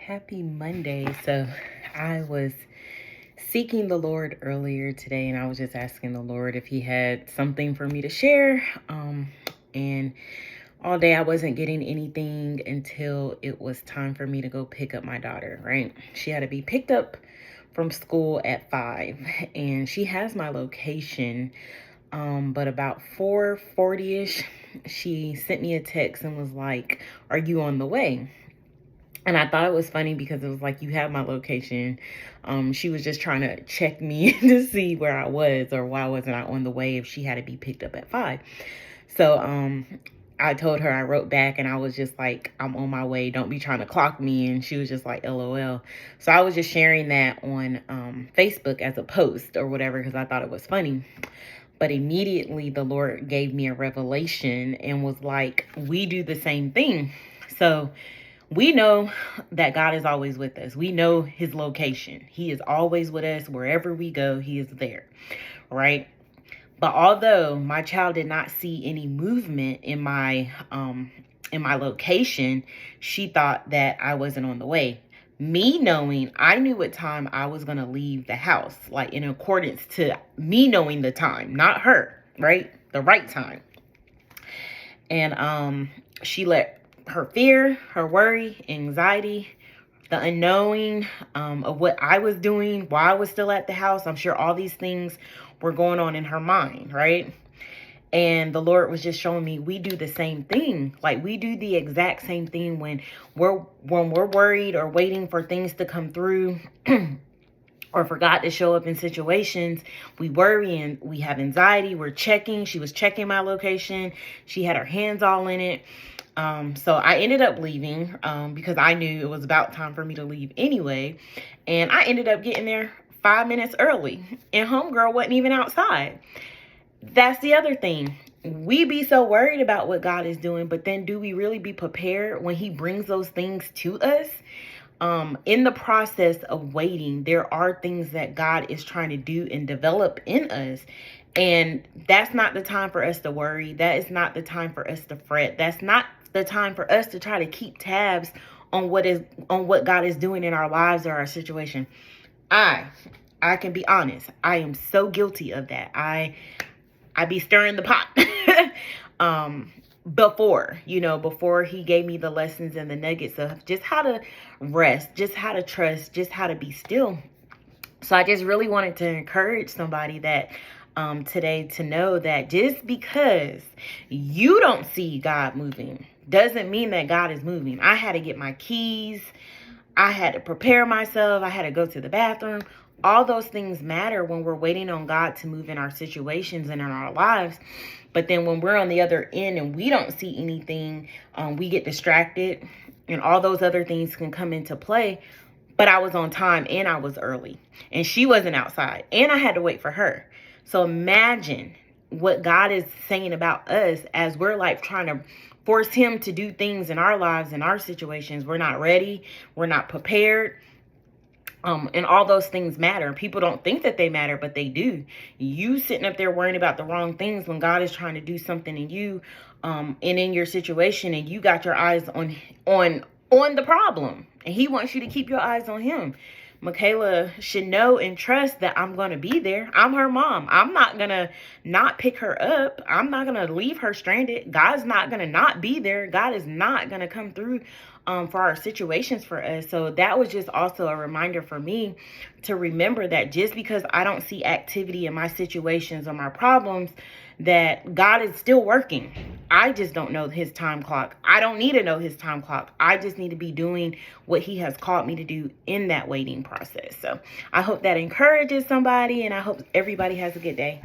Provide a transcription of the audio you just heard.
Happy Monday. So I was seeking the Lord earlier today, and I was just asking the Lord if he had something for me to share. And all day I wasn't getting anything until it was time for me to go pick up my daughter, right? She had to be picked up from school at 5, and she has my location. But about 4:40ish, she sent me a text and was like, "Are you on the way?" And I thought it was funny because it was like, you have my location. She was just trying to check me to see where I was or why wasn't I on the way if she had to be picked up at 5. So I told her, I wrote back and I was just like, I'm on my way. Don't be trying to clock me. And she was just like, LOL. So I was just sharing that on Facebook as a post or whatever because I thought it was funny. But immediately the Lord gave me a revelation and was like, we do the same thing. So we know that God is always with us. We know his location. He is always with us. Wherever we go, he is there, right? But although my child did not see any movement in my location, she thought that I wasn't on the way. Me knowing, I knew what time I was going to leave the house, like in accordance to me knowing the time, not her, right? The right time. And she let her fear, her worry, anxiety, the unknowing of what I was doing, why I was still at the house. I'm sure all these things were going on in her mind, right? And the Lord was just showing me we do the same thing. Like we do the exact same thing when we're worried or waiting for things to come through or forgot to show up in situations. We worry and we have anxiety. We're checking. She was checking my location. She had her hands all in it. So I ended up leaving because I knew it was about time for me to leave anyway. And I ended up getting there 5 minutes early. And homegirl wasn't even outside. That's the other thing. We be so worried about what God is doing, but then do we really be prepared when he brings those things to us? In the process of waiting, there are things that God is trying to do and develop in us. And that's not the time for us to worry. That is not the time for us to fret. That's not the time for us to try to keep tabs on what God is doing in our lives or our situation. I can be honest. I am so guilty of that. I be stirring the pot. Before he gave me the lessons and the nuggets of just how to rest, just how to trust, just how to be still. So I just really wanted to encourage somebody that today to know that just because you don't see God moving doesn't mean that God is moving. I had to get my keys. I had to prepare myself. I had to go to the bathroom. All those things matter when we're waiting on God to move in our situations and in our lives. But then when we're on the other end and we don't see anything, we get distracted and all those other things can come into play. But I was on time and I was early and she wasn't outside and I had to wait for her. So imagine what God is saying about us as we're like trying to force him to do things in our lives, in our situations. We're not ready. We're not prepared. And all those things matter. People don't think that they matter, but they do. You sitting up there worrying about the wrong things when God is trying to do something in you, and in your situation, and you got your eyes on the problem, and he wants you to keep your eyes on him. Michaela should know and trust that I'm going to be there. I'm her mom. I'm not going to not pick her up. I'm not going to leave her stranded. God's not going to not be there. God is not going to come through for our situations for us. So that was just also a reminder for me to remember that just because I don't see activity in my situations or my problems, that God is still working. I just don't know his time clock. I don't need to know his time clock. I just need to be doing what he has called me to do in that waiting process. So I hope that encourages somebody, and I hope everybody has a good day.